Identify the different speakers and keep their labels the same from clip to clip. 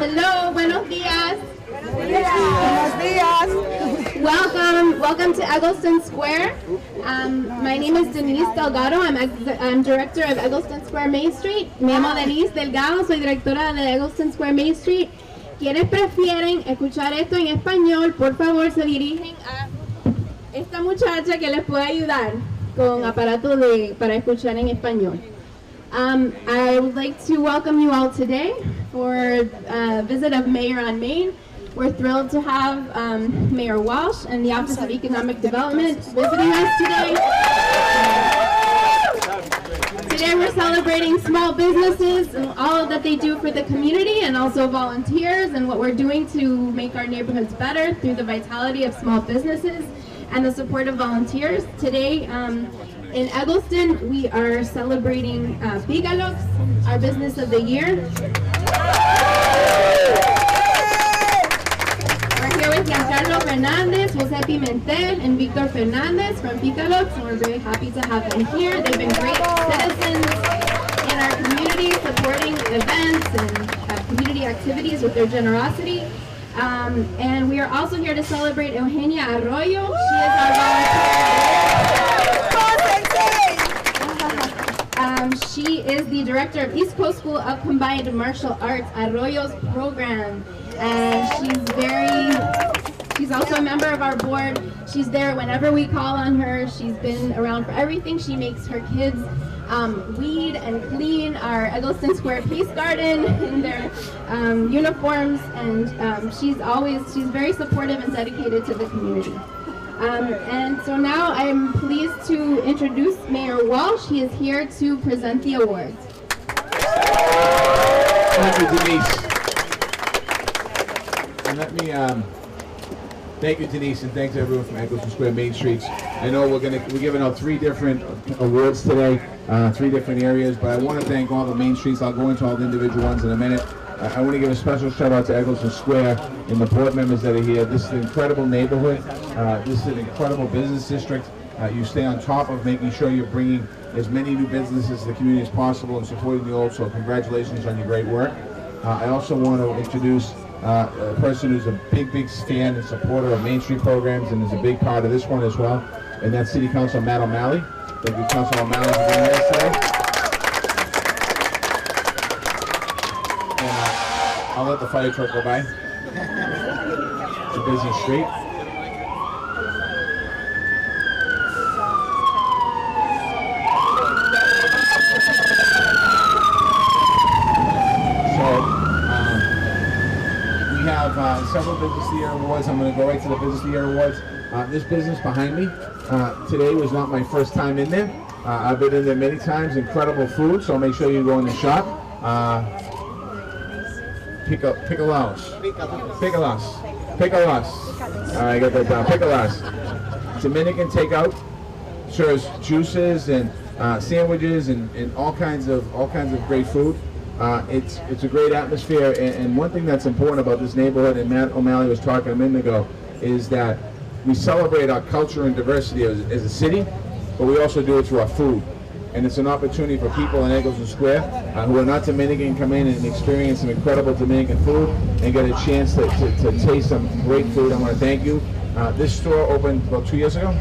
Speaker 1: Hello, buenos días.
Speaker 2: Buenos días.
Speaker 1: Welcome to Egleston Square. My name is Denise Delgado. I'm director of Egleston Square Main Street. Me llamo Denise Delgado, soy directora de Egleston Square Main Street. Quienes prefieren escuchar esto en español, por favor se dirigen a esta muchacha que les puede ayudar con aparatos para escuchar en español. I would like to welcome you all today for a visit of Mayor on Main. We're thrilled to have Mayor Walsh and the Office of Economic Development visiting us today. Today we're celebrating small businesses and all that they do for the community, and also volunteers and what we're doing to make our neighborhoods better through the vitality of small businesses and the support of volunteers. Today in Egleston, we are celebrating Pícalos, our business of the year. We're here with Giancarlo Fernandez, Jose Pimentel, and Victor Fernandez from Pícalos, and we're very happy to have them here. They've been great citizens in our community, supporting events and community activities with their generosity. And we are also here to celebrate Eugenia Arroyo. She is our volunteer. She is the director of East Coast School of Combined Martial Arts, Arroyo's program. And she's also a member of our board. She's there whenever we call on her. She's been around for everything. She makes her kids weed and clean our Egleston Square Peace Garden in their uniforms, and she's very supportive and dedicated to the community. And so now I'm pleased to introduce Mayor Walsh. He is here to present the awards.
Speaker 3: Thank you, Denise. And let me thank you, Denise, and thanks everyone from Egleston Square Main Streets. I know we're giving out 3 different awards today, 3 different areas, but I want to thank all the Main Streets. I'll go into all the individual ones in a minute. I want to give a special shout out to Egleston Square and the board members that are here. This is an incredible neighborhood. This is an incredible business district. You stay on top of making sure you're bringing as many new businesses to the community as possible and supporting the old, so congratulations on your great work. I also want to introduce a person who's a big fan and supporter of Main Street programs and is a big part of this one as well, and that's City Councilor Matt O'Malley. Thank you, Councilor O'Malley, for being here today. I'll let the fire truck go by. It's a busy street. So, we have several Business of the Year awards. I'm going to go right to the Business of the Year awards. This business behind me, today was not my first time in there. I've been in there many times. Incredible food, so make sure you go in the shop. Pícalos. I got that down. Pícalos. Dominican takeout. Serves juices and sandwiches and all kinds of great food. It's a great atmosphere. And one thing that's important about this neighborhood, and Matt O'Malley was talking a minute ago, is that we celebrate our culture and diversity as a city, but we also do it through our food. And it's an opportunity for people in Egleston Square who are not Dominican come in and experience some incredible Dominican food and get a chance to taste some great food. I want to thank you. This store opened about 2 years ago?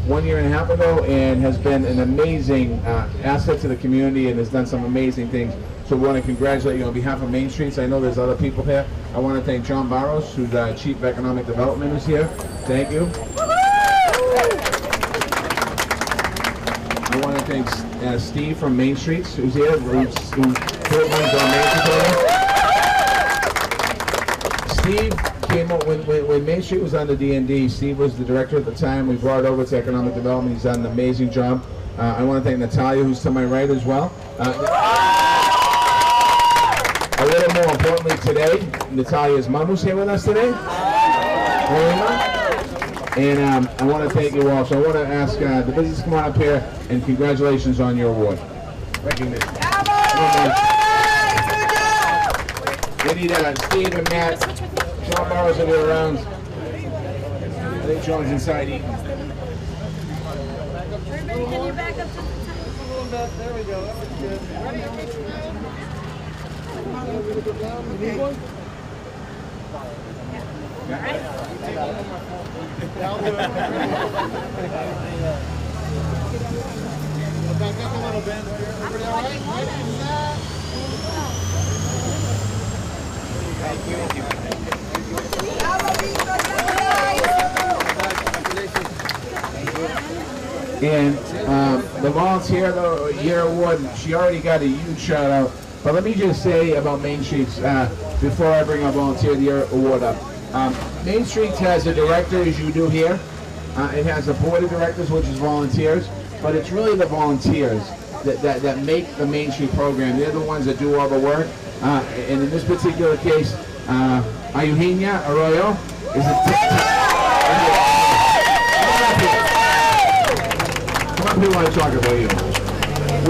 Speaker 3: 1 year and a half ago, and has been an amazing asset to the community and has done some amazing things. So we want to congratulate you on behalf of Main Streets. I know there's other people here. I want to thank John Barros, who's Chief of Economic Development, is here. Thank you. I want to thank Steve from Main Streets, who's here, who runs on Main Street. Steve came up when Main Street was under D&D. Steve was the director at the time. We brought it over to Economic Development. He's done an amazing job. I want to thank Natalia, who's to my right as well. A little more importantly today, Natalia's mom was here with us today. And I want to thank you all. So I want to ask the business to come on up here, and congratulations on your award. Recognition. We need Steve and Matt. John Barros will be around. I think John's inside eating.
Speaker 4: Everybody, can you back up just a little bit? There we go. That was good. Ready?
Speaker 3: And the Volunteer of the Year Award, she already got a huge shout out. But let me just say about Main Streets before I bring our Volunteer of the Year Award up. Main Streets has a director, as you do here. It has a board of directors, which is volunteers. But it's really the volunteers that make the Main Street program. They're the ones that do all the work. And in this particular case, Eugenia Arroyo is we want to talk about you.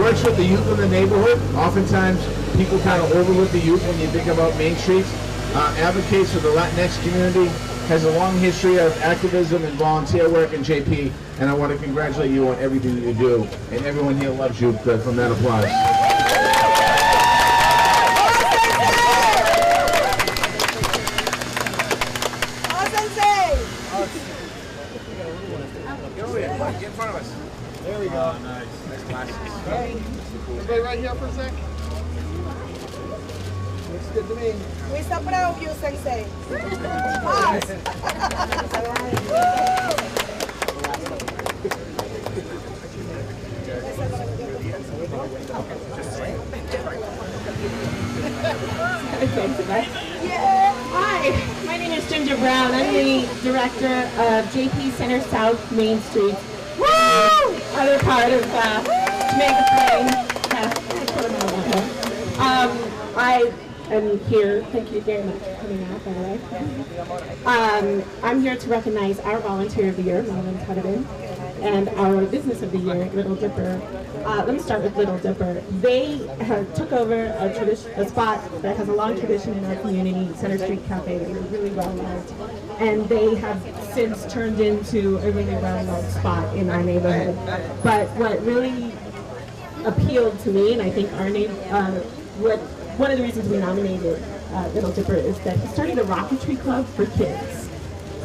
Speaker 3: Works with the youth in the neighborhood. Oftentimes, people kind of overlook the youth when you think about Main Streets. Advocates for the Latinx community. Has a long history of activism and volunteer work in JP. And I want to congratulate you on everything that you do. And everyone here loves you from that applause.
Speaker 4: Get in front of us. There we go. Oh, nice. Nice glasses. Stay right here for a sec. Looks good to me.
Speaker 2: We're so proud of you, Sensei. Us.
Speaker 5: Hi, my name is Ginger Brown. I'm the director of JP Center South Main Street. Woo! Other part of Jamaica Plain. I am here. Thank you very much for coming out, by the way. I'm here to recognize our Volunteer of the Year, Melvin Tudevin, and our Business of the Year, Little Dipper. Let me start with Little Dipper. They took over a spot that has a long tradition in our community, Center Street Cafe. They were really well loved, and they have since turned into a really well loved spot in our neighborhood. But what really appealed to me, and I think our name, one of the reasons we nominated Little Dipper is that he started a rocketry club for kids.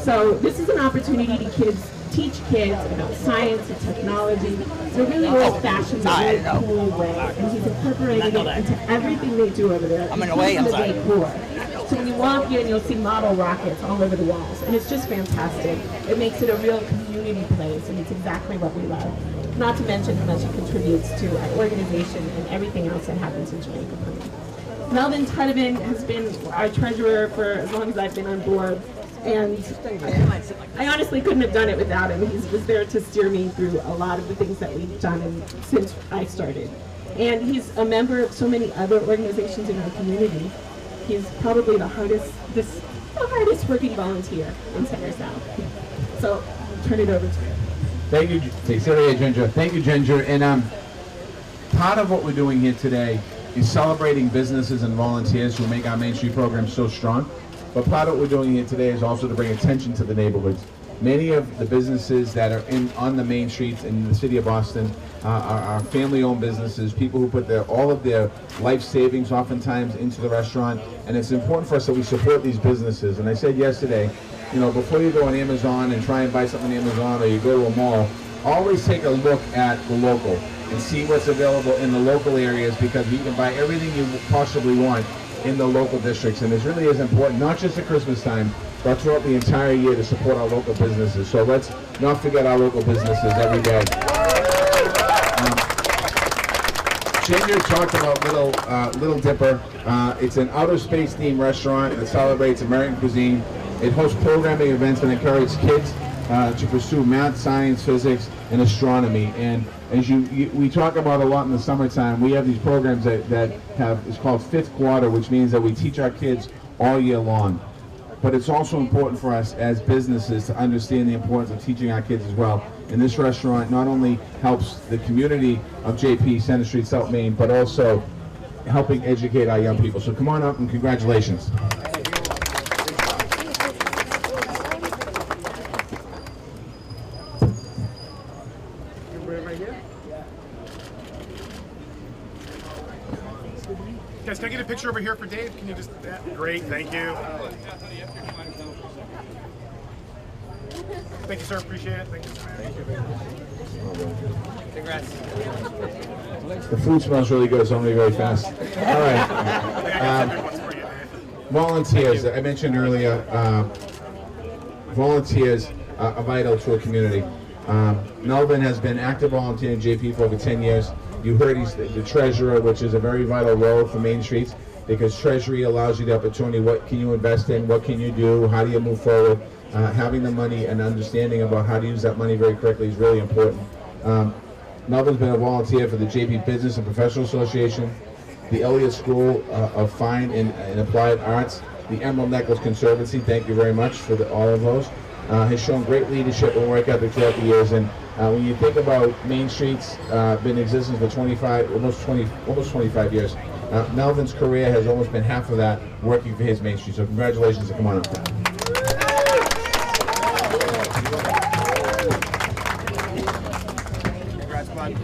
Speaker 5: So this is an opportunity to teach kids about science and technology in a really old-fashioned, really cool way. And he's incorporated it into everything they do over there. I'm in a way, I'm sorry. So when you walk in, you'll see model rockets all over the walls. And it's just fantastic. It makes it a real community place, and it's exactly what we love. Not to mention how much it contributes to our organization and everything else that happens in Jamaica Plain. Melvin Tudevin has been our treasurer for as long as I've been on board. And I honestly couldn't have done it without him. He was there to steer me through a lot of the things that we've done since I started. And he's a member of so many other organizations in our community. He's probably the hardest working volunteer in Center South. So I'll turn it over to him.
Speaker 3: Thank you, Ginger. Thank you, Ginger. And part of what we're doing here today is celebrating businesses and volunteers who make our Main Street program so strong. But part of what we're doing here today is also to bring attention to the neighborhoods. Many of the businesses that are on the main streets in the city of Boston are family-owned businesses, people who put all of their life savings oftentimes into the restaurant, and it's important for us that we support these businesses. And I said yesterday, you know, before you go on Amazon and try and buy something on Amazon, or you go to a mall, always take a look at the local and see what's available in the local areas, because you can buy everything you possibly want in the local districts. And this really is important, not just at Christmas time, but throughout the entire year, to support our local businesses. So let's not forget our local businesses every day. Ginger talked about Little Dipper. It's an outer space themed restaurant that celebrates American cuisine. It hosts programming events that encourage kids to pursue math, science, physics, and astronomy. And as we talk about a lot in the summertime, we have these programs that it's called Fifth Quarter, which means that we teach our kids all year long. But it's also important for us as businesses to understand the importance of teaching our kids as well. And this restaurant not only helps the community of JP, Center Street, South Main, but also helping educate our young people. So come on up and congratulations.
Speaker 4: Guys, can I get a picture over here for Dave? Can you just, great, thank you. Thank you, sir, appreciate it. Thank you. Congrats.
Speaker 3: The food smells really good, so I'm going to be very fast. All right. Volunteers, I mentioned earlier, volunteers are vital to a community. Melvin has been active volunteer in JP for over 10 years. You heard he's the treasurer, which is a very vital role for Main Streets, because treasury allows you the opportunity, what can you invest in, what can you do, how do you move forward. Having the money and understanding about how to use that money very correctly is really important. Melvin's been a volunteer for the JP Business and Professional Association, the Elliott School of Fine and Applied Arts, the Emerald Necklace Conservancy, thank you very much for all of those. Has shown great leadership and work ethic throughout the years. And when you think about Main Streets, been in existence for almost 25 years. Melvin's career has almost been half of that working for his Main Street. So congratulations and come on up.
Speaker 4: Congrats, bud.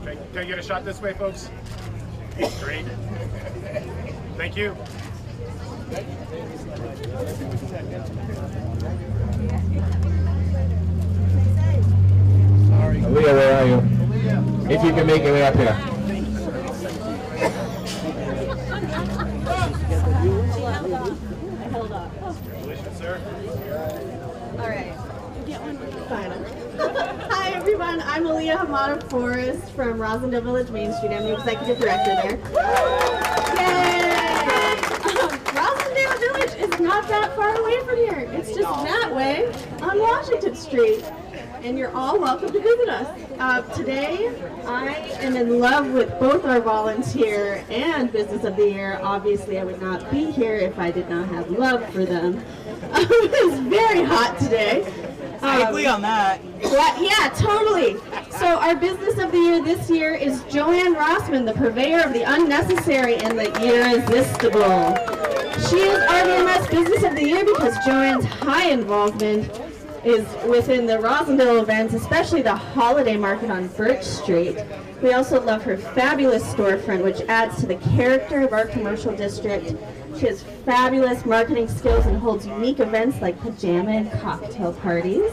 Speaker 4: Okay, can I get a shot this way, folks? Great. Thank you.
Speaker 3: Aaliyah, where are you? If you can make your way up here.
Speaker 4: Congratulations, sir.
Speaker 6: All right. Hi everyone, I'm Aaliyah Hamada Forrest from Rosendale Village, Main Street. I'm the executive director there. Yay! Rosendale Village is not that far away from here. It's just that way on Washington Street. And you're all welcome to visit us. Today, I am in love with both our volunteer and Business of the Year. Obviously, I would not be here if I did not have love for them. It's very hot today.
Speaker 7: I agree on that.
Speaker 6: Yeah, totally. So our Business of the Year this year is Joanne Rossman, the purveyor of the unnecessary and the irresistible. She is RVMS Business of the Year because Joanne's high involvement is within the Rosendale events, especially the holiday market on Birch Street. We also love her fabulous storefront, which adds to the character of our commercial district. She has fabulous marketing skills and holds unique events like pajama and cocktail parties,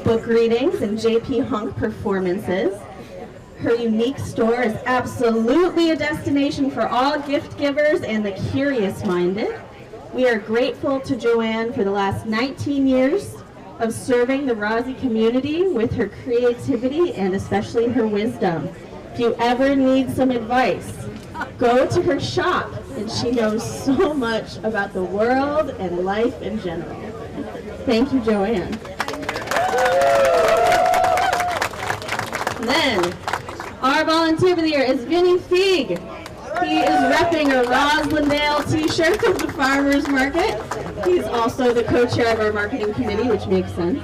Speaker 6: book readings, and JP Hunk performances. Her unique store is absolutely a destination for all gift givers and the curious-minded. We are grateful to Joanne for the last 19 years of serving the Rosy community with her creativity and especially her wisdom. If you ever need some advice, go to her shop, and she knows so much about the world and life in general. Thank you, Joanne. And then, our volunteer of the year is Vinny Feig. He is repping a Roslindale t-shirt of the Farmers Market. He's also the co-chair of our marketing committee, which makes sense.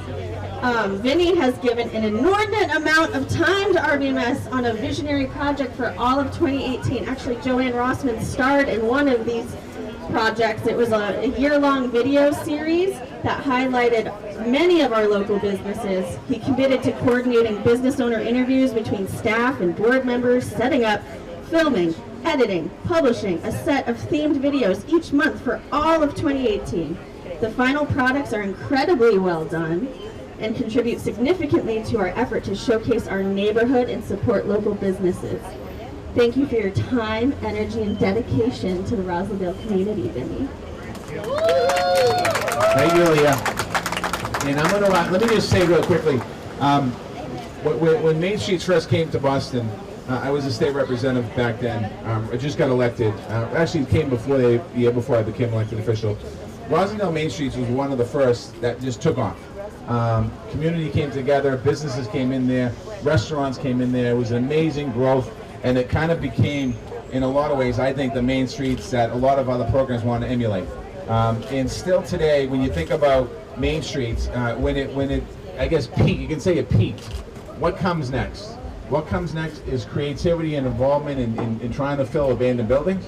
Speaker 6: Vinny has given an inordinate amount of time to RVMS on a visionary project for all of 2018. Actually, Joanne Rossman starred in one of these projects. It was a year-long video series that highlighted many of our local businesses. He committed to coordinating business owner interviews between staff and board members, setting up, filming, editing, publishing a set of themed videos each month for all of 2018. The final products are incredibly well done and contribute significantly to our effort to showcase our neighborhood and support local businesses. Thank you for your time, energy, and dedication to the Roslindale community, Vinny.
Speaker 3: Thank you, Leah. And I'm going to, let me just say real quickly, when Main Street first came to Boston, I was a state representative back then. I just got elected. Actually, it came before the year before I became elected official. Rosendale Main Street was one of the first that just took off. Community came together, businesses came in there, restaurants came in there. It was an amazing growth, and it kind of became, in a lot of ways, I think, the Main Streets that a lot of other programs want to emulate. And still today, when you think about Main Streets, when it, I guess, peaked, you can say it peaked. What comes next? What comes next is creativity and involvement in trying to fill abandoned buildings.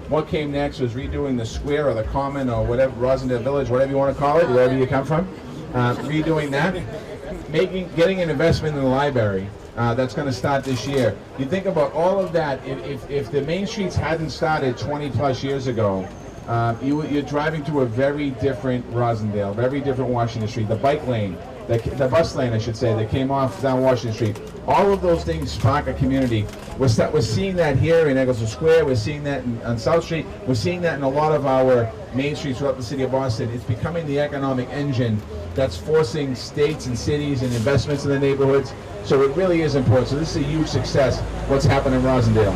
Speaker 3: What came next was redoing the square or the common or whatever, Rosendale Village, whatever you want to call it, wherever you come from. Redoing that. getting an investment in the library that's going to start this year. You think about all of that. If the Main Streets hadn't started 20 plus years ago, you're driving through a very different Rosendale, very different Washington Street. The bike lane, the bus lane, I should say, that came off down Washington Street. All of those things spark a community. We're seeing that here in Egleston Square. We're seeing that on South Street. We're seeing that in a lot of our main streets throughout the city of Boston. It's becoming the economic engine that's forcing states and cities and investments in the neighborhoods. So it really is important. So this is a huge success, what's happening in Rosendale.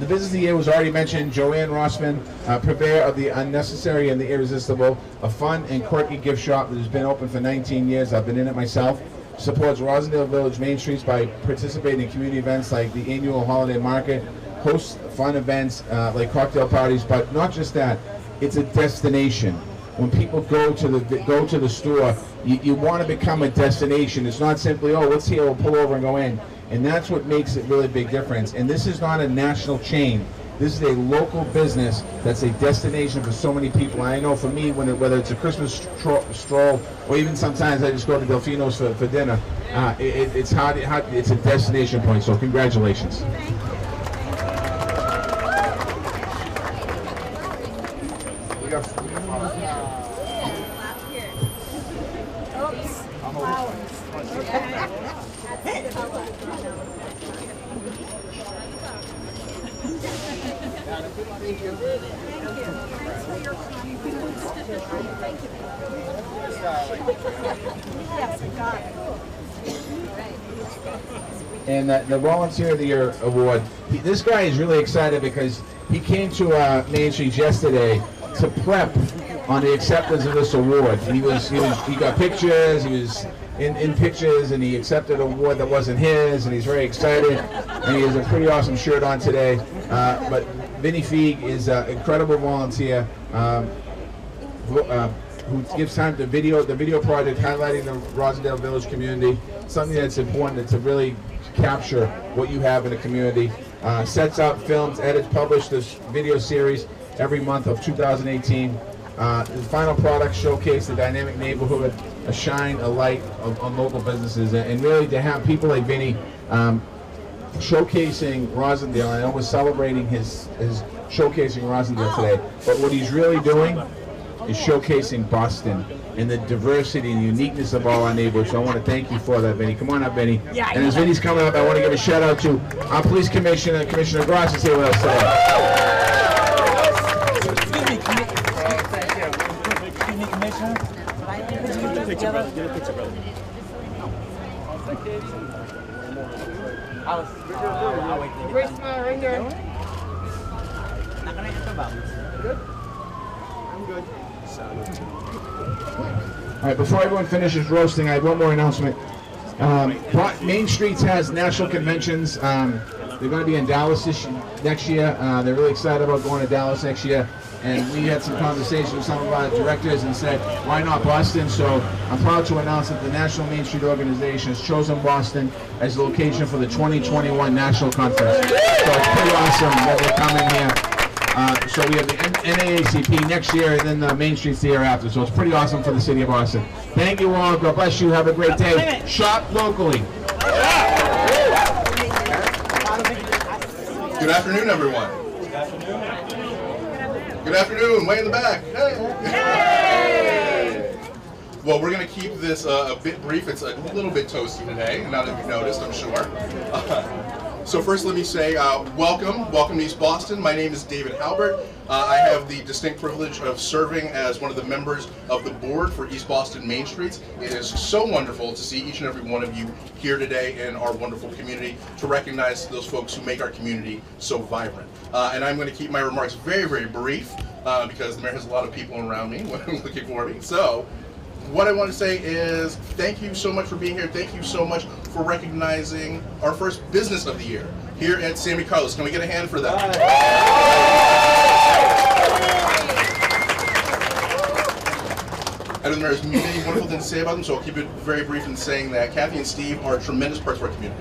Speaker 3: The business of the year was already mentioned. Joanne Rossman, purveyor of the unnecessary and the irresistible, a fun and quirky gift shop that has been open for 19 years. I've been in it myself. Supports Rosendale Village Main Streets by participating in community events like the annual holiday market, hosts fun events like cocktail parties, but not just that. It's a destination. When people go to the store, you want to become a destination. It's not simply, oh, what's here, we'll pull over and go in. And that's what makes it really big difference. And this is not a national chain. This is a local business that's a destination for so many people. And I know for me, whether it's a Christmas stroll or even sometimes I just go to Delfino's for dinner, it's a destination point. So congratulations. And the Volunteer of the Year award, this guy is really excited because he came to Main Street yesterday to prep on the acceptance of this award. He got pictures, he was in pictures, and he accepted an award that wasn't his, and he's very excited, and he has a pretty awesome shirt on today. But Vinny Feig is an incredible volunteer who gives time to the video project highlighting the Rosendale Village community, something that's important to really capture what you have in a community. Sets up, films, edits, publish this video series every month of 2018. The final product showcase the dynamic neighborhood, a shine, a light on local businesses, and really to have people like Vinny showcasing Rosendale. I know we're celebrating his showcasing Rosendale today, but what he's really doing is showcasing Boston and the diversity and uniqueness of all our neighborhoods. So I want to thank you for that, Vinny. Come on up, Vinny. Yeah, and as Vinny's coming up, I want to give a shout out to our police commissioner, Commissioner Gross, is here with us today.
Speaker 7: Get a picture, brother. Get a picture, brother. I'll wait till you get done.
Speaker 2: Right there.
Speaker 7: Not gonna enter about.
Speaker 2: Good? I'm good.
Speaker 3: All right, before everyone finishes roasting, I have one more announcement. Main Streets has national conventions. They're going to be in Dallas next year. They're really excited about going to Dallas next year. And we had some conversations with some of our directors and said, why not Boston? So I'm proud to announce that the National Main Street Organization has chosen Boston as the location for the 2021 National Conference. So it's pretty awesome that they're coming here. So we have the NAACP next year and then the Main Streets the year after. So it's pretty awesome for the city of Boston. Thank you all. God bless you. Have a great day. Shop locally.
Speaker 8: Good afternoon, everyone. Good afternoon, way in the back. Hey. Well, we're going to keep this a bit brief. It's a little bit toasty today, now that you've noticed, I'm sure. So first, let me say welcome to East Boston. My name is David Halbert. I have the distinct privilege of serving as one of the members of the board for East Boston Main Streets. It is so wonderful to see each and every one of you here today in our wonderful community, to recognize those folks who make our community so vibrant. And I'm going to keep my remarks very, very brief because the mayor has a lot of people around me looking for me. So what I want to say is thank you so much for being here. Thank you so much for recognizing our first business of the year here at Sammy Carlos. Can we get a hand for that? I know there's many wonderful things to say about them, so I'll keep it very brief in saying that Kathy and Steve are tremendous parts of our community.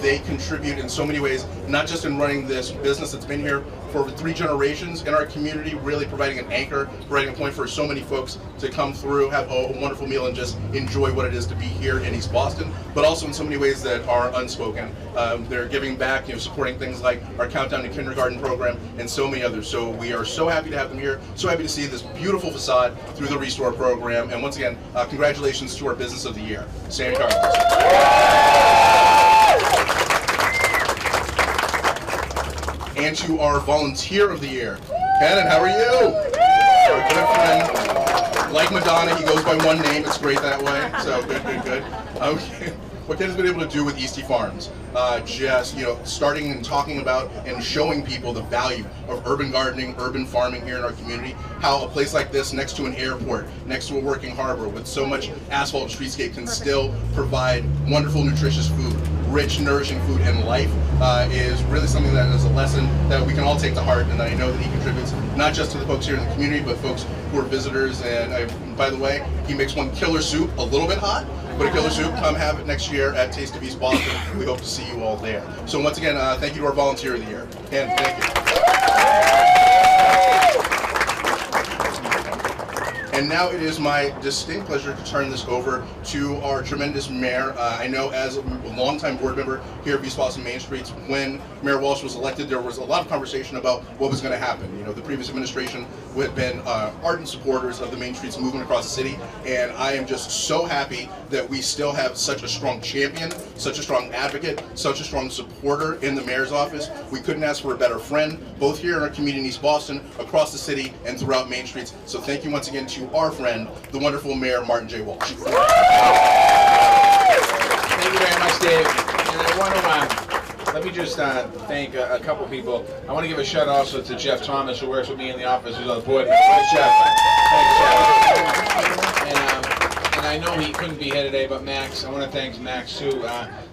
Speaker 8: They contribute in so many ways, not just in running this business that's been here for over 3 generations in our community, really providing an anchor, providing a point for so many folks to come through, have a wonderful meal, and just enjoy what it is to be here in East Boston, but also in so many ways that are unspoken. They're giving back, supporting things like our Countdown to Kindergarten program and so many others. So we are so happy to have them here, so happy to see this beautiful facade through the Restore program. And once again, congratulations to our Business of the Year, San Carlos. And to our Volunteer of the Year, Cannon, how are you? Our good friend, like Madonna, he goes by one name. It's great that way. So good. Okay. What Ken has been able to do with Eastie Farms, just starting and talking about and showing people the value of urban gardening, urban farming here in our community, how a place like this next to an airport, next to a working harbor with so much asphalt and streetscape can still provide wonderful, nutritious food, rich, nourishing food, and life is really something that is a lesson that we can all take to heart, and I know that he contributes not just to the folks here in the community, but folks who are visitors. And by the way, he makes one killer soup, a little bit hot, but a killer soup. Come have it next year at Taste of East Boston. We hope to see you all there. So once again, thank you to our Volunteer of the Year. And thank you. And now it is my distinct pleasure to turn this over to our tremendous mayor. I know as a longtime board member here at East Boston Main Street, when Mayor Walsh was elected, there was a lot of conversation about what was going to happen. The previous administration had been ardent supporters of the Main Streets movement across the city, and I am just so happy that we still have such a strong champion, such a strong advocate, such a strong supporter in the mayor's office. We couldn't ask for a better friend, both here in our community in East Boston, across the city, and throughout Main Streets. So thank you once again to our friend, the wonderful Mayor Martin J. Walsh.
Speaker 9: Thank you very much, Dave. And I want to let me just thank a couple people. I want to give a shout out also to Jeff Thomas, who works with me in the office, who's on the board. Thanks, Jeff. And I know he couldn't be here today, but Max, I want to thank Max too.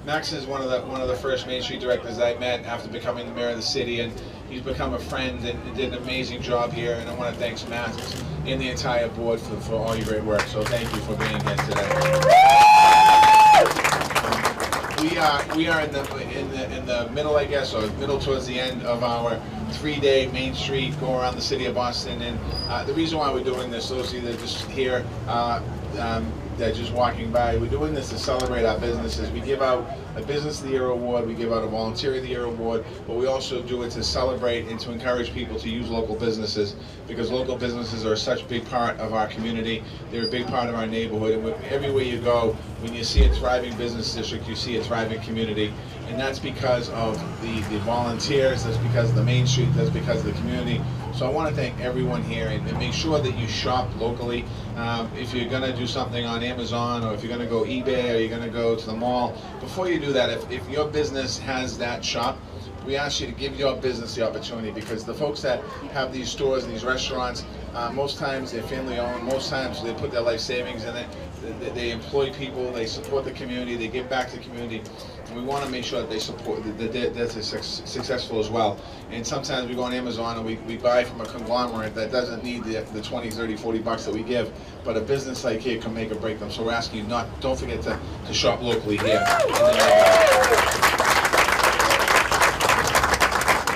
Speaker 9: Max is one of the first Main Street directors I met after becoming the mayor of the city, and he's become a friend and did an amazing job here. And I want to thank Max and the entire board for all your great work. So thank you for being here today. We are in the middle, I guess, or middle towards the end of our 3-day Main Street go around the city of Boston. And the reason why we're doing this, those of you that are just here, that just walking by, we're doing this to celebrate our businesses. We give out a Business of the Year award, we give out a Volunteer of the Year award, but we also do it to celebrate and to encourage people to use local businesses, because local businesses are such a big part of our community. They're a big part of our neighborhood, and everywhere you go, when you see a thriving business district, you see a thriving community. And that's because of the volunteers, that's because of the Main Street, that's because of the community. So I want to thank everyone here, and make sure that you shop locally. If you're going to do something on Amazon, or if you're going to go eBay, or you're going to go to the mall, before you do that, if your business has that shop, we ask you to give your business the opportunity, because the folks that have these stores, these restaurants, most times they're family owned, most times they put their life savings in it, they employ people, they support the community, they give back to the community. And we want to make sure that they support, that they're successful as well. And sometimes we go on Amazon and we buy from a conglomerate that doesn't need the 20, 30, 40 bucks that we give, but a business like here can make or break them. So we're asking you don't forget to shop locally here.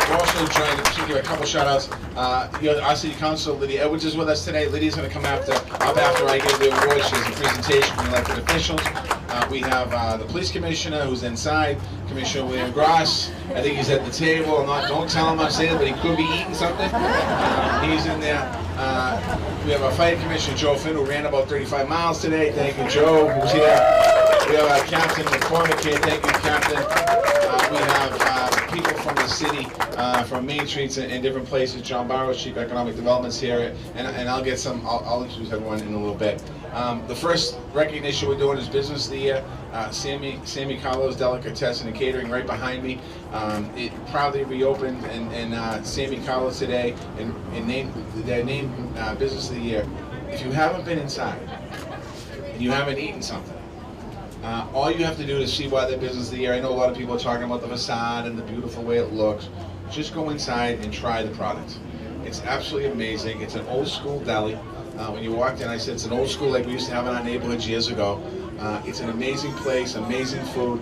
Speaker 9: We're also trying to give a couple shout outs. Our City Council, Lydia Edwards, is with us today. Lydia's going to come up after I give the award. She has a presentation from elected officials. We have the police commissioner who's inside, Commissioner William Gross. I think he's at the table. Don't tell him I'm saying it, but he could be eating something. He's in there. We have our fire commissioner, Joe Finn, who ran about 35 miles today. Thank you, Joe, who's here. We have our Captain McCormick here. Thank you, Captain. We have people from the city, from Main Streets and different places. John Barrows, Chief Economic Development's here, and I'll introduce everyone in a little bit. The first recognition we're doing is Business of the Year. Sammy Carlos Delicatessen and Catering right behind me. It proudly reopened, and Sammy Carlos today and named Business of the Year. If you haven't been inside, and you haven't eaten something, all you have to do to see why they're Business of the Year. I know a lot of people are talking about the facade and the beautiful way it looks. Just go inside and try the product. It's absolutely amazing. It's an old school deli. When you walked in, I said it's an old school like we used to have in our neighborhoods years ago. It's an amazing place, amazing food.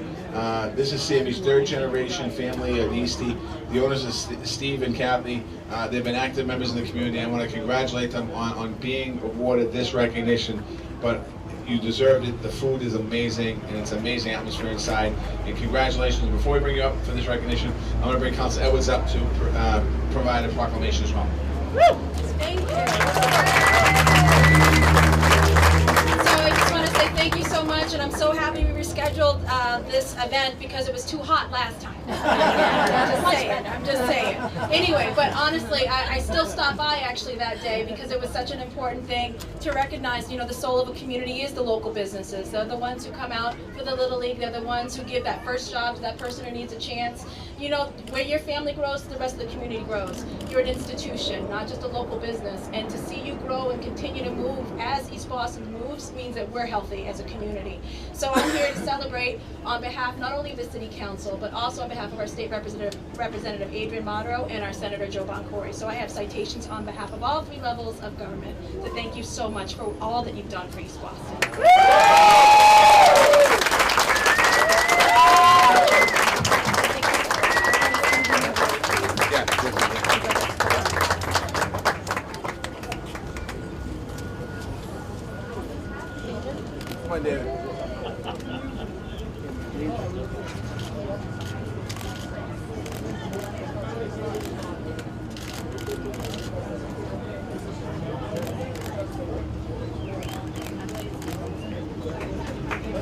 Speaker 9: This is Sammy's third generation family at Eastie. The owners are Steve and Kathy. They've been active members in the community. I want to congratulate them on being awarded this recognition. But you deserved it. The food is amazing, and it's an amazing atmosphere inside. And congratulations. Before we bring you up for this recognition, I'm going to bring Councilor Edwards up to provide a proclamation as well.
Speaker 10: Thank you. So I just want to say thank you so much, and I'm so happy we rescheduled this event because it was too hot last time. I'm just saying. Anyway, but honestly, I still stopped by actually that day because it was such an important thing to recognize, you know, the soul of a community is the local businesses. They're the ones who come out for the Little League. They're the ones who give that first job to that person who needs a chance. You know, where your family grows, the rest of the community grows. You're an institution, not just a local business. And to see you grow and continue to move as East Boston moves means that we're healthy as a community. So I'm here to celebrate on behalf not only of the City Council, but also on behalf of our State Representative Adrian Modero and our Senator Joe Boncore. So I have citations on behalf of all 3 levels of government to thank you so much for all that you've done for East Boston.
Speaker 3: Come on, David.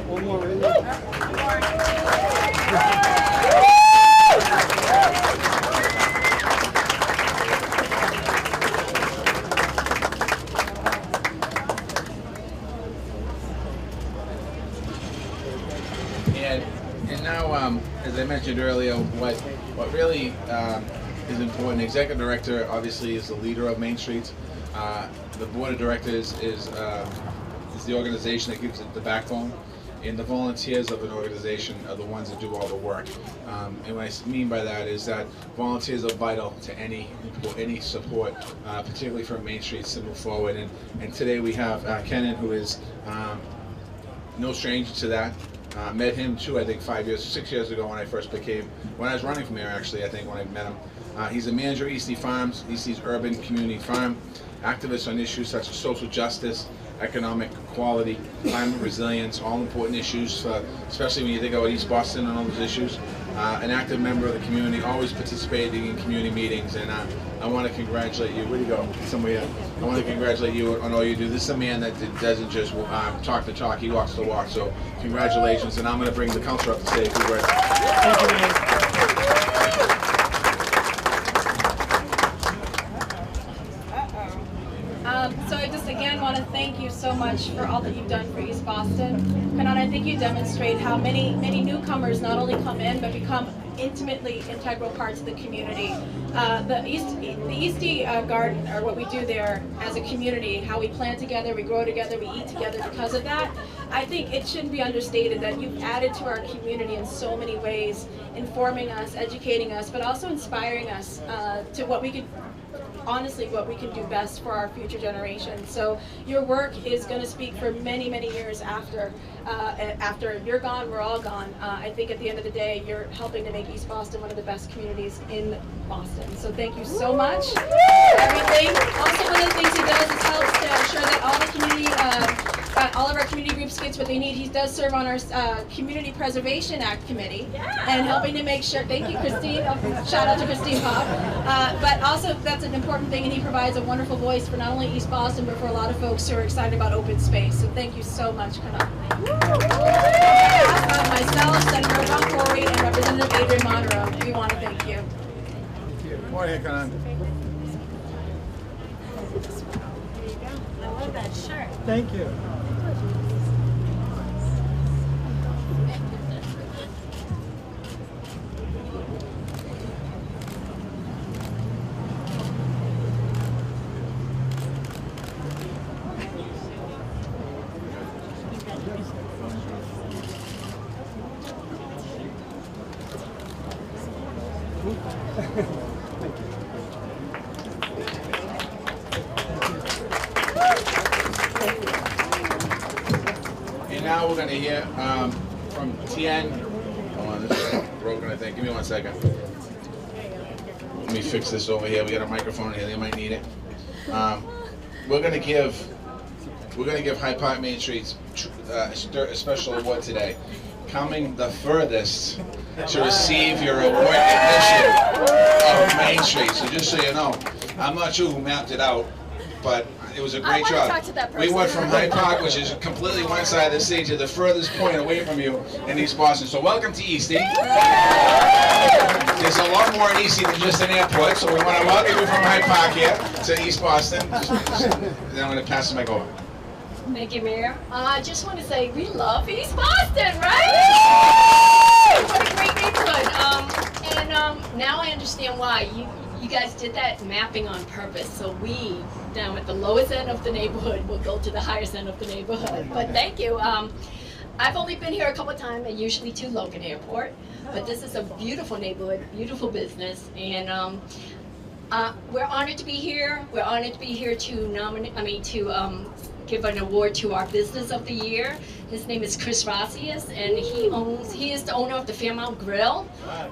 Speaker 4: One more, really?
Speaker 9: And now, as I mentioned earlier, what really is important, Executive Director obviously is the leader of Main Street. The Board of Directors is the organization that gives it the backbone, and the volunteers of an organization are the ones that do all the work. And what I mean by that is that volunteers are vital to any support, particularly for Main Street to move forward. And today we have Kenan, who is no stranger to that. Met him too, I think 6 years ago when I was running for mayor actually, I think when I met him. He's a manager of Eastie Farms, Eastie's urban community farm, activist on issues such as social justice, economic equality, climate resilience, all important issues, especially when you think about East Boston and all those issues. An active member of the community, always participating in community meetings, and I want to congratulate you. Where'd you go? Somewhere here. I want to congratulate you on all you do. This is a man that doesn't just talk the talk, he walks the walk. So congratulations, and I'm going to bring the councilor up to say a few words.
Speaker 10: So I just again want to thank you so much for all that you've done for East Boston. And I think you demonstrate how many newcomers not only come in but become intimately integral parts of the community. The Eastie Garden, or what we do there as a community, how we plant together, we grow together, we eat together because of that. I think it shouldn't be understated that you've added to our community in so many ways, informing us, educating us, but also inspiring us to what we could do best for our future generations. So your work is going to speak for many, many years after you're gone, we're all gone. I think at the end of the day, you're helping to make East Boston one of the best communities in Boston. So thank you so much for everything. Also, one of the things he does is helps to ensure that all the community, all of our community groups gets what they need. He does serve on our Community Preservation Act Committee and helping to make sure, thank you Christine, shout out to Christine Pop, but also that's an important thing, and he provides a wonderful voice for not only East Boston but for a lot of folks who are excited about open space. So thank you so much, Kana. Myself, Senator Boncore, and Representative Adrian Modero, we want to thank you.
Speaker 3: Come on here, Kanan.
Speaker 10: I love that shirt.
Speaker 4: Thank you.
Speaker 9: And now we're going to hear from Tien broken, I think. Give me 1 second. Let me fix this over here. We got a microphone here. They might need it. We're gonna give Hyde Park Main Street a special award today. Coming the furthest to receive your award admission of Main Street. So just so you know, I'm not sure who mapped it out, but it was a great job. We went from Hyde Park, which is completely one side of the stage, to the furthest point away from you in East Boston. So welcome to Eastie. There's a lot more in Eastie than just an airport, so we want to welcome you from Hyde Park here to East Boston. Then I'm going to pass the mic over.
Speaker 11: Thank you, Mayor. I just want to say we love East Boston, right? What a great neighborhood. Now I understand why you guys did that mapping on purpose. So we, down at the lowest end of the neighborhood, will go to the highest end of the neighborhood. But thank you. I've only been here a couple of times, and usually to Logan Airport. But this is a beautiful neighborhood, beautiful business, and we're honored to be here. We're honored to be here to give an award to our Business of the Year. His name is Chris Rocius, and he is the owner of the Fairmount Grill.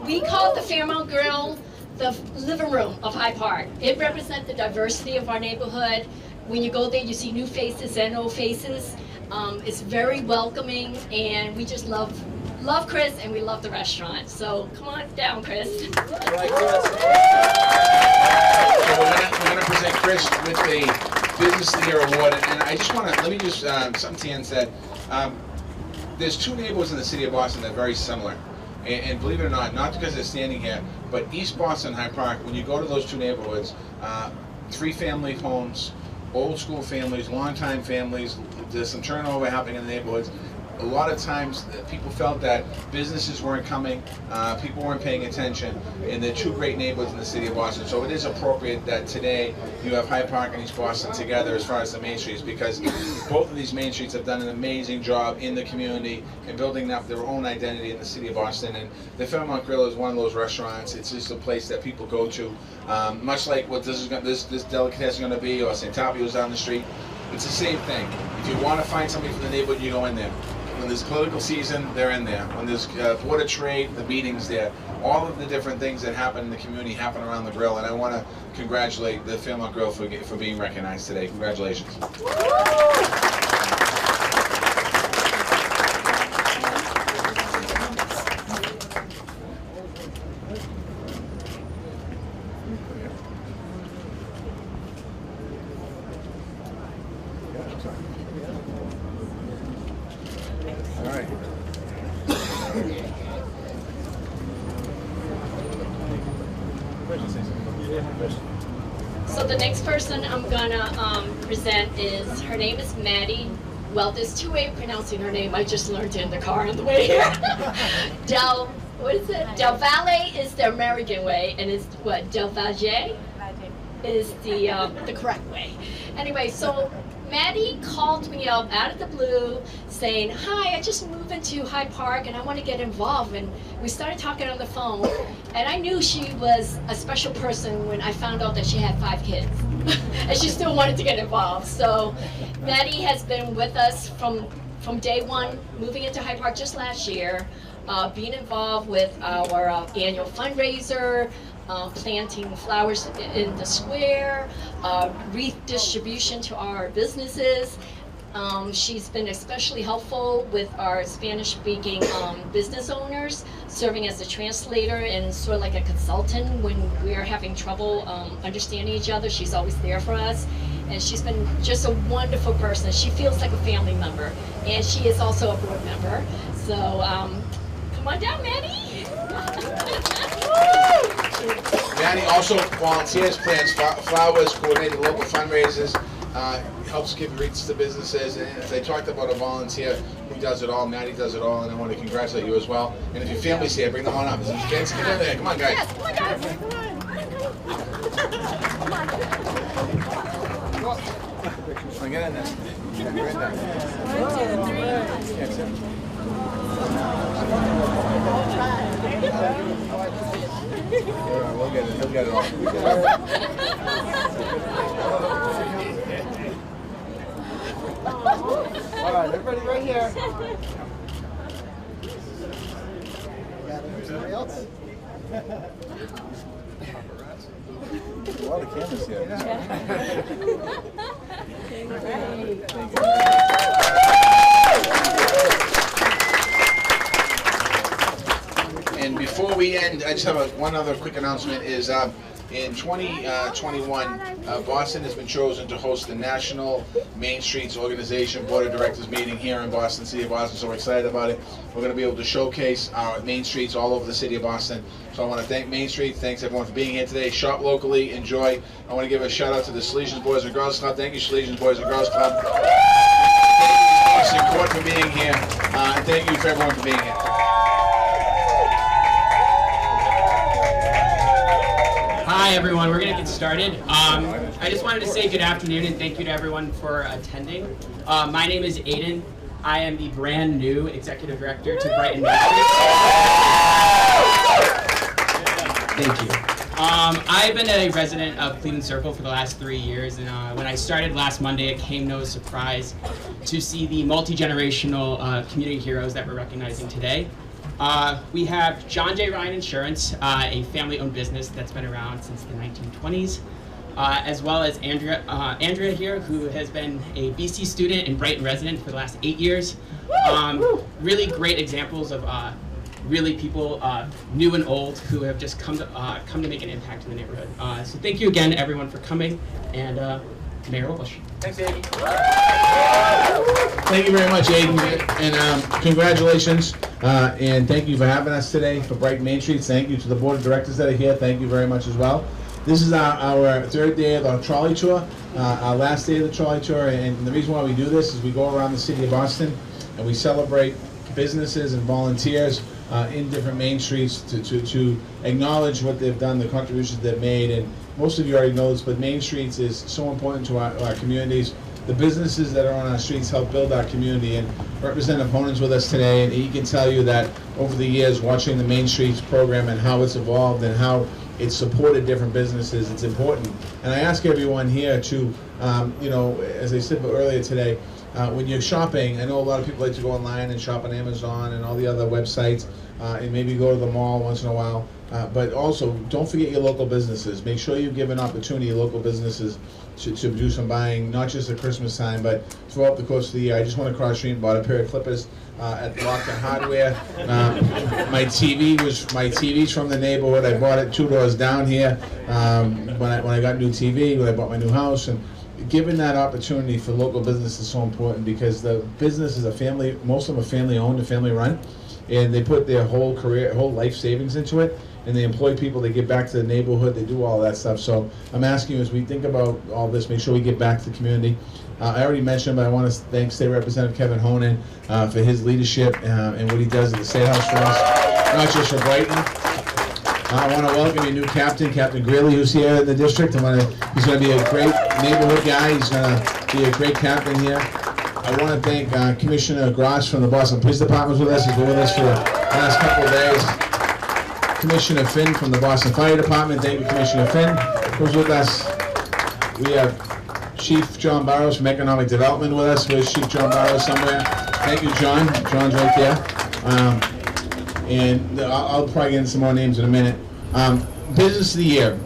Speaker 11: We call the Fairmount Grill the living room of Hyde Park. It represents the diversity of our neighborhood. When you go there, you see new faces and old faces. It's very welcoming, and we just love Chris, and we love the restaurant. So come on down, Chris.
Speaker 9: So we're going to present Chris with the Business of the Year award, and I just want to, let me just, something Tian said, there's two neighborhoods in the city of Boston that are very similar, and believe it or not because they're standing here, but East Boston, Hyde Park, when you go to those two neighborhoods, 3-family homes, old school families, long-time families, there's some turnover happening in the neighborhoods. A lot of times people felt that businesses weren't coming, people weren't paying attention, and they're two great neighborhoods in the city of Boston. So it is appropriate that today you have Hyde Park and East Boston together as far as the main streets, because both of these main streets have done an amazing job in the community and building up their own identity in the city of Boston. And the Fairmount Grill is one of those restaurants. It's just a place that people go to, much like what this delicatessen is going to be, or St. Tapio's down the street. It's the same thing. If you want to find somebody from the neighborhood, you go in there. When there's political season, they're in there. When there's Board of Trade, the meeting's there. All of the different things that happen in the community happen around the grill, and I want to congratulate the Fairmount Grill for being recognized today. Congratulations.
Speaker 11: So the next person I'm gonna present is, her name is Maddie. Well, there's two ways of pronouncing her name. I just learned it in the car on the way here. Del Valle is the American way, and it's what, Del Valle is the correct way. Anyway, so Maddie called me up out of the blue saying, hi, I just moved into Hyde Park and I want to get involved. And we started talking on the phone, and I knew she was a special person when I found out that she had 5 kids. And she still wanted to get involved. So Maddie has been with us from day one, moving into Hyde Park just last year, being involved with our annual fundraiser, planting flowers in the square, wreath distribution to our businesses. She's been especially helpful with our Spanish-speaking business owners, serving as a translator and sort of like a consultant when we're having trouble understanding each other. She's always there for us. And she's been just a wonderful person. She feels like a family member. And she is also a board member. So come on down, Maddie.
Speaker 9: Maddie also volunteers, plants flowers, coordinating local fundraisers, helps give wreaths to businesses. And as I talked about a volunteer who does it all, Maddie does it all, and I want to congratulate you as well. And if your family's here, bring them on up. Kids, get in there. Come on, guys.
Speaker 11: Yes, come on, guys.
Speaker 9: Come on, get in there. Get in there.
Speaker 11: 1, 2, 3.
Speaker 9: That's it. We'll get it. He'll get it all.
Speaker 4: All right, everybody right here.
Speaker 9: Thank you. And before we end, I just have one other quick announcement is in 2021, Boston has been chosen to host the National Main Streets Organization Board of Directors meeting here in Boston, City of Boston, so we're excited about it. We're going to be able to showcase our Main Streets all over the City of Boston. So I want to thank Main Street, thanks everyone for being here today. Shop locally, enjoy. I want to give a shout out to the Salesians Boys and Girls Club. Thank you, Salesians Boys and Girls Club. Thank you, Boston Court, for being here. And thank you for everyone for being here.
Speaker 12: Hi everyone, we're going to get started. I just wanted to say good afternoon and thank you to everyone for attending. My name is Aiden. I am the brand new Executive Director to Brighton Main Street. Thank you. I've been a resident of Cleveland Circle for the last 3 years, and when I started last Monday, it came no surprise to see the multi-generational community heroes that we're recognizing today. We have John J. Ryan Insurance, a family-owned business that's been around since the 1920s, as well as Andrea here, who has been a BC student and Brighton resident for the last 8 years. Really great examples of really people, new and old, who have just come to make an impact in the neighborhood. So thank you again, everyone, for coming, and Mayor Walsh.
Speaker 9: Thanks, Aiden. Thank you very much, Aiden, and congratulations, and thank you for having us today for Brighton Main Street. Thank you to the board of directors that are here. Thank you very much as well. This is our third day of the trolley tour, our last day of the trolley tour, and the reason why we do this is we go around the city of Boston and we celebrate businesses and volunteers in different main streets to acknowledge what they've done, the contributions they've made. And most of you already know this, but Main Streets is so important to our communities. The businesses that are on our streets help build our community, and Representative Honan's with us today, and he can tell you that over the years, watching the Main Streets program and how it's evolved and how it's supported different businesses, it's important. And I ask everyone here to, you know, as I said earlier today, when you're shopping, I know a lot of people like to go online and shop on Amazon and all the other websites, and maybe go to the mall once in a while. But also, don't forget your local businesses. Make sure you give an opportunity to local businesses to do some buying, not just at Christmas time, but throughout the course of the year. I just went across the street and bought a pair of clippers at Lockton Hardware. My TV's from the neighborhood. I bought it 2 doors down here when I got new TV, when I bought my new house. And giving that opportunity for local business is so important, because the business is a family, most of them are family owned and family run, and they put their whole career, whole life savings into it, and they employ people, they give back to the neighborhood, they do all that stuff. So I'm asking you, as we think about all this, make sure we give back to the community. I already mentioned, but I want to thank State Representative Kevin Honan for his leadership and what he does at the State House for us, not just for Brighton. I want to welcome your new captain, Captain Greeley, who's here in the district. He's going to be a great neighborhood guy. He's going to be a great captain here. I want to thank Commissioner Gross from the Boston Police Department with us. He's been with us for the last couple of days. Commissioner Finn from the Boston Fire Department. Thank you, Commissioner Finn, who's with us. We have Chief John Barrows from Economic Development with us. Where's Chief John Barrows somewhere? Thank you, John. John's right there. And I'll probably get into some more names in a minute. Business of the Year,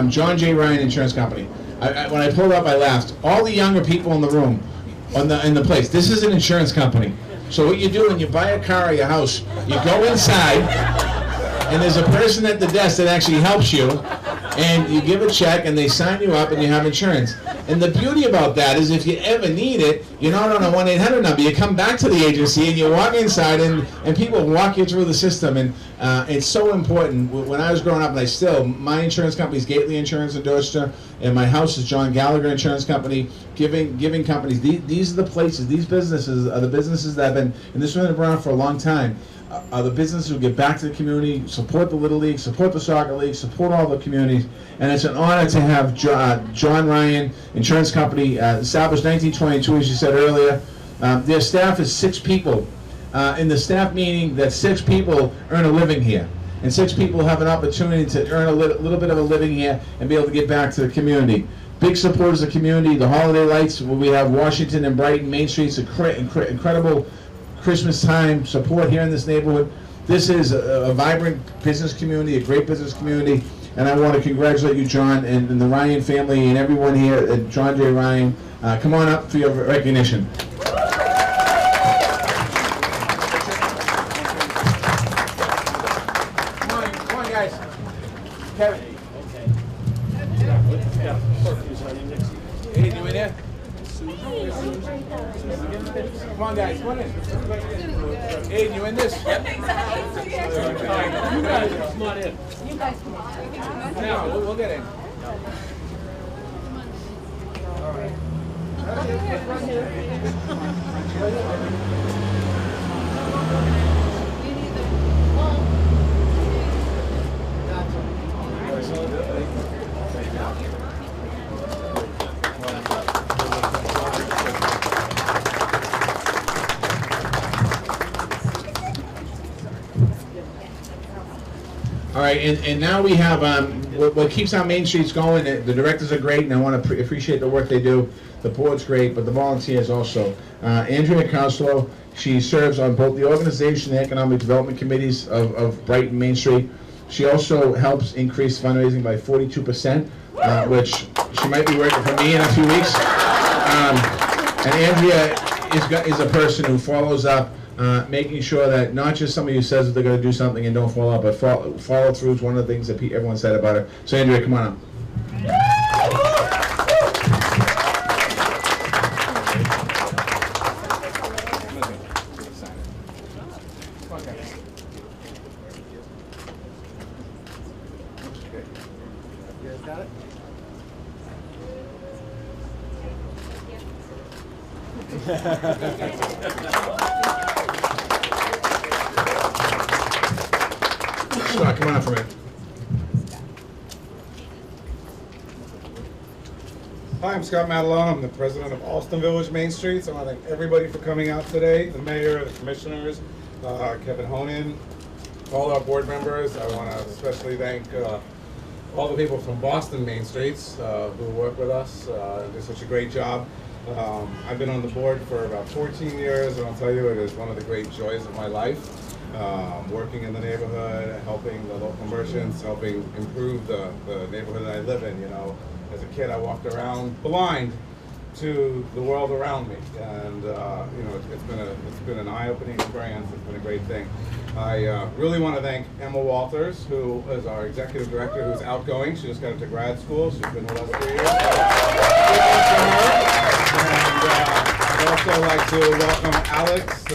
Speaker 9: John J. Ryan Insurance Company. When I pulled up, I laughed. All the younger people in the room, in the place, this is an insurance company. So what you do when you buy a car or your house, you go inside, and there's a person at the desk that actually helps you, and you give a check, and they sign you up, and you have insurance. And the beauty about that is if you ever need it, you're not on a 1-800 number. You come back to the agency, and you walk inside, and people walk you through the system. And it's so important. When I was growing up, and my insurance company is Gately Insurance in Dorchester, and my house is John Gallagher Insurance Company, giving companies. These are the places, these businesses are the businesses that have been, and this has been around for a long time, are the businesses who give back to the community, support the Little League, support the Soccer League, support all the communities. And it's an honor to have John Ryan Insurance Company, established 1922, as you said earlier. Their staff is 6 people. In the staff meaning that 6 people earn a living here. And 6 people have an opportunity to earn a little bit of a living here and be able to get back to the community. Big supporters of the community, the holiday lights, where we have Washington and Brighton, Main Street's incredible Christmas time support here in this neighborhood. This is a vibrant business community, a great business community.
Speaker 3: And I want to congratulate you, John, and the Ryan family and everyone here at John J. Ryan. Come on up for your recognition. Come on, guys. Kevin. Hey, you in there? Come on, guys. Come on in. Aiden, you in this? Yep, exactly. You guys come on in. You guys come on. No, we'll get in. All right. All right, and now we have what keeps our main streets going. The directors are great, and I want to appreciate the work they do. The board's great, but the volunteers also. Andrea Counselor, she serves on both the organization and economic development committees of Brighton Main Street. She also helps increase fundraising by 42%, which she might be working for me in a few weeks. And Andrea is a person who follows up, making sure that not just somebody who says that they're going to do something and don't follow up, but follow through is one of the things that everyone said about her. So Andrea, come on up. Scott, come on up for a minute.
Speaker 13: Hi, I'm Scott Matalone. I'm the president of Egleston Village Main Streets. I want to thank everybody for coming out today, the mayor, the commissioners, Kevin Honan, all our board members. I want to especially thank all the people from Boston Main Streets who work with us. They do such a great job. I've been on the board for about 14 years, and I'll tell you, it is one of the great joys of my life. Working in the neighborhood, helping the local merchants, helping improve the neighborhood that I live in. You know, as a kid, I walked around blind to the world around me, and you know, it's been an eye-opening experience. It's been a great thing. I really want to thank Emma Walters, who is our executive director, who's outgoing. She just got into grad school. She's been with us for years. And I'd also like to welcome Alex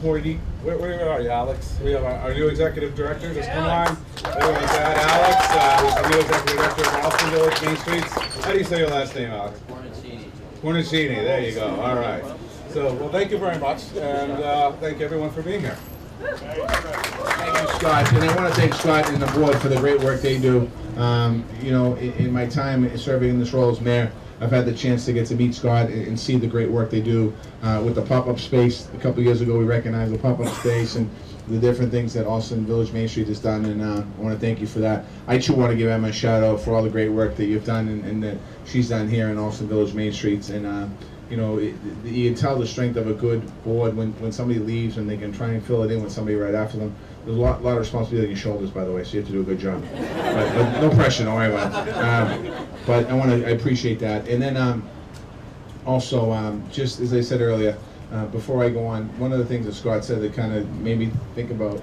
Speaker 13: Cordy. Where are you, Alex? We have our new executive director. Just come on. Everyone's at Alex, who's the new executive director of Egleston Village Main Streets. How do you say your last name, Alex? Cornicini. There you go. All right. So, well, thank you very much, and thank everyone for being here.
Speaker 3: Thank you, Scott, and I want to thank Scott and the board for the great work they do. You know, in my time serving in this role as mayor, I've had the chance to get to meet Scott and see the great work they do with the pop-up space. A couple years ago, we recognized the pop-up space and the different things that Egleston Village Main Street has done, and I want to thank you for that. I too want to give Emma a shout out for all the great work that you've done and that she's done here in Egleston Village Main Streets. And you know, you can tell the strength of a good board when somebody leaves and they can try and fill it in with somebody right after them. There's a lot of responsibility on your shoulders, by the way, so you have to do a good job. But no pressure, don't worry about it. But I appreciate that. And then also, just as I said earlier, before I go on, one of the things that Scott said that kind of made me think about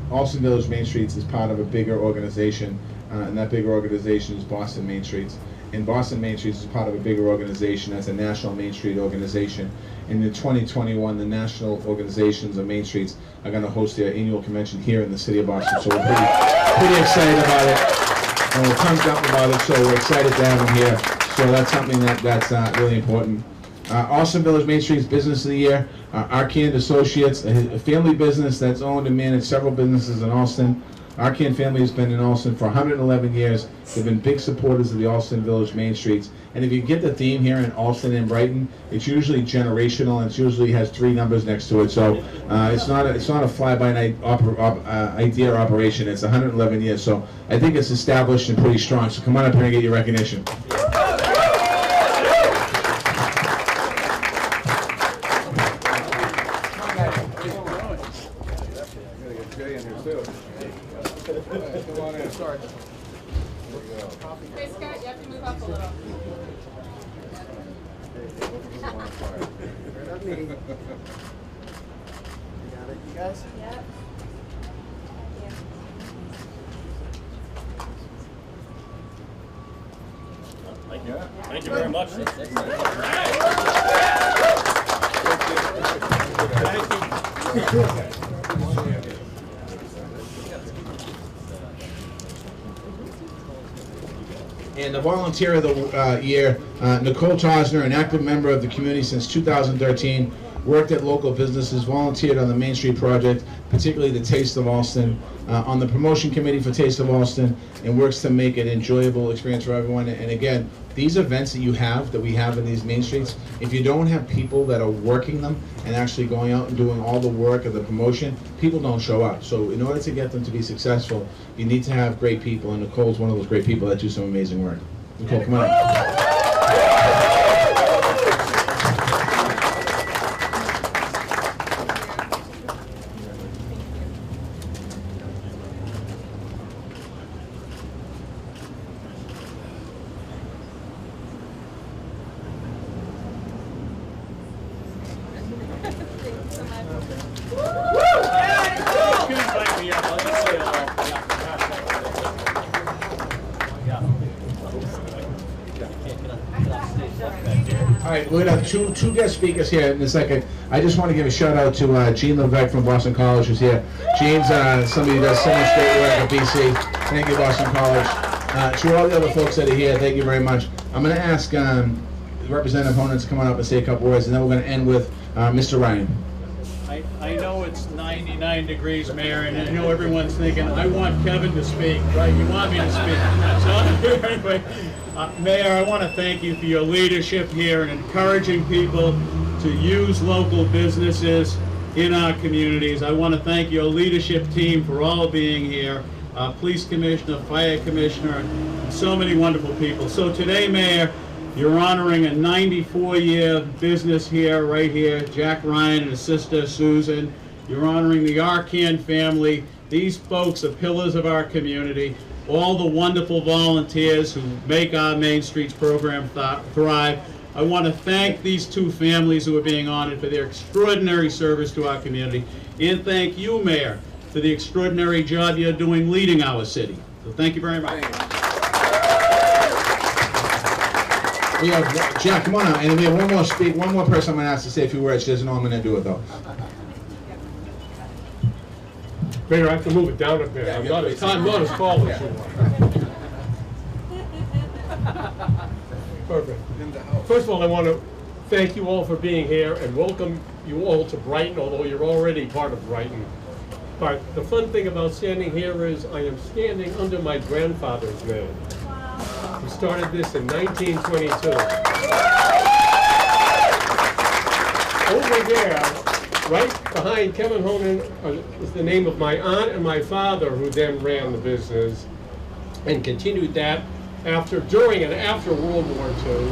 Speaker 3: Egleston Village Main Streets is part of a bigger organization, and that bigger organization is Boston Main Streets. And Boston Main Streets is part of a bigger organization that's a national Main Street organization. And in 2021, the national organizations of Main Streets are going to host their annual convention here in the city of Boston. So we're pretty excited about it, and we're pumped up about it. So we're excited to have them here. So that's something that's really important. Egleston Village Main Street's Business of the Year, Arcand Associates, a family business that's owned and managed several businesses in Egleston. Arcand family has been in Egleston for 111 years. They've been big supporters of the Egleston Village Main Streets. And if you get the theme here in Egleston and Brighton, it's usually generational, and it usually has 3 numbers next to it. So it's not a fly-by-night idea or operation. It's 111 years. So I think it's established and pretty strong. So come on up here and get your recognition.
Speaker 13: Come on in.
Speaker 4: Sorry.
Speaker 10: Hey, Scott, you have to move up a little.
Speaker 4: Not me. You got it, you guys?
Speaker 10: Yep.
Speaker 7: Thank you. Thank you very much.
Speaker 3: And the volunteer of the year, Nicole Tosner, an active member of the community since 2013, worked at local businesses, volunteered on the Main Street project, particularly the Taste of Allston, on the promotion committee for Taste of Allston, and works to make it an enjoyable experience for everyone. And again, these events that we have in these main streets, if you don't have people that are working them and actually going out and doing all the work of the promotion, people don't show up. So in order to get them to be successful, you need to have great people, and Nicole's one of those great people that do some amazing work. Nicole, come on up. All right, we're going to have two guest speakers here in a second. I just want to give a shout out to Jean Levesque from Boston College, who's here. Jean's somebody who does so much great work at BC. Thank you, Boston College. To all the other folks that are here, thank you very much. I'm going to ask Representative Honan to come on up and say a couple words, and then we're going to end with Mr. Ryan.
Speaker 14: I know it's 99 degrees, Mayor, and I know everyone's thinking, I want Kevin to speak, right? You want me to speak. So anyway, Mayor, I want to thank you for your leadership here and encouraging people to use local businesses in our communities. I want to thank your leadership team for all being here, Police Commissioner, Fire Commissioner, and so many wonderful people. So today, Mayor, you're honoring a 94-year business here, right here, Jack Ryan and his sister Susan. You're honoring the Arcan family. These folks are pillars of our community. All the wonderful volunteers who make our Main Streets program thrive. I want to thank these two families who are being honored for their extraordinary service to our community. And thank you, Mayor, for the extraordinary job you're doing leading our city. So thank you very much.
Speaker 3: We have Jack, come on out, and we have one more person I'm going to ask to say a few words. She doesn't know I'm going to do it though.
Speaker 15: Mayor, I have to move it down a bit. I'm not as tall as you are. Perfect. First of all, I want to thank you all for being here and welcome you all to Brighton, although you're already part of Brighton. But the fun thing about standing here is I am standing under my grandfather's name. He started this in 1922. Over there, right behind Kevin Honan, is the name of my aunt and my father, who then ran the business and continued that during and after World War II.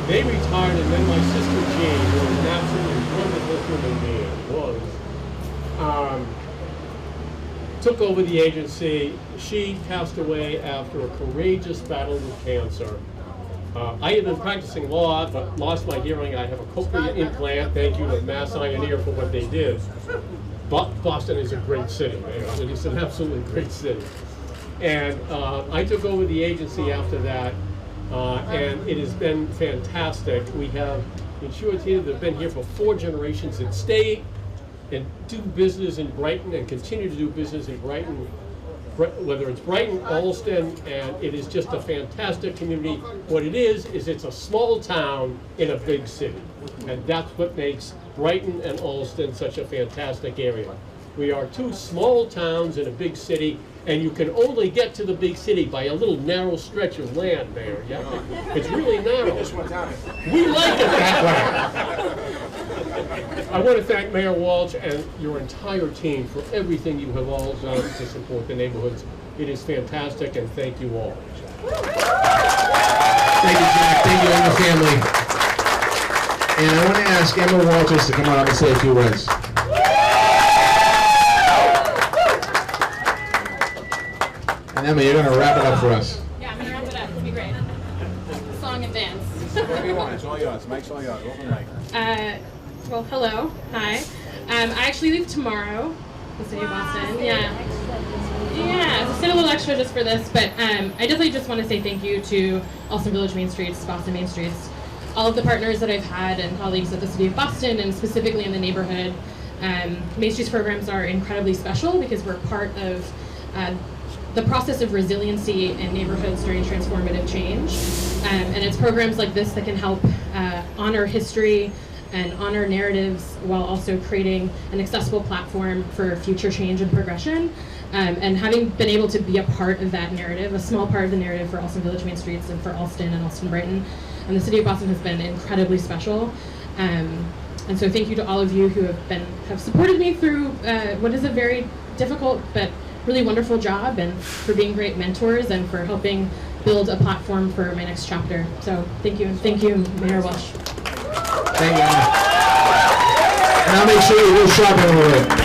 Speaker 15: They retired, and then my sister Jean, who was an absolutely wonderful human being, took over the agency. She passed away after a courageous battle with cancer. I had been practicing law, but lost my hearing. I have a cochlear implant. Thank you to Mass Eye and Ear for what they did. But Boston is a great city, man. It is an absolutely great city. And I took over the agency after that, and it has been fantastic. We have insureds here that have been here for 4 generations that stay and do business in Brighton and continue to do business in Brighton, whether it's Brighton, Alston, and it is just a fantastic community. What it is it's a small town in a big city, and that's what makes Brighton and Alston such a fantastic area. We are 2 small towns in a big city, and you can only get to the big city by a little narrow stretch of land, Mayor. Yeah? It's really narrow. We like it that way. I want to thank Mayor Walsh and your entire team for everything you have all done to support the neighborhoods. It is fantastic, and thank you all.
Speaker 3: Thank you, Jack. Thank you, and the family. And I want to ask Emma Walters to come on up and say a few words. And And Emma, you're going to wrap it up for us.
Speaker 10: Yeah, I'm going to wrap it up. It's going to be great. Song and dance.
Speaker 3: Whatever you want. It's all yours. Mike's all yours. Open mic.
Speaker 16: Well, hello. Hi. I actually leave tomorrow, the city of Boston. Yeah. Yeah, so I stayed a little extra just for this, but I definitely just want to say thank you to Allston Village Main Streets, Boston Main Streets, all of the partners that I've had and colleagues at the city of Boston and specifically in the neighborhood. Main Streets programs are incredibly special because we're part of the process of resiliency in neighborhoods during transformative change. And it's programs like this that can help honor history and honor narratives while also creating an accessible platform for future change and progression. And having been able to be a part of that narrative, a small part of the narrative for Allston Village Main Streets and for Allston and Allston Brighton, and the city of Boston has been incredibly special. And so thank you to all of you who have supported me through what is a very difficult but really wonderful job, and for being great mentors and for helping build a platform for my next chapter. So thank you, and thank you, Mayor Walsh.
Speaker 3: Thank you. And I'll make sure you go shopping with it.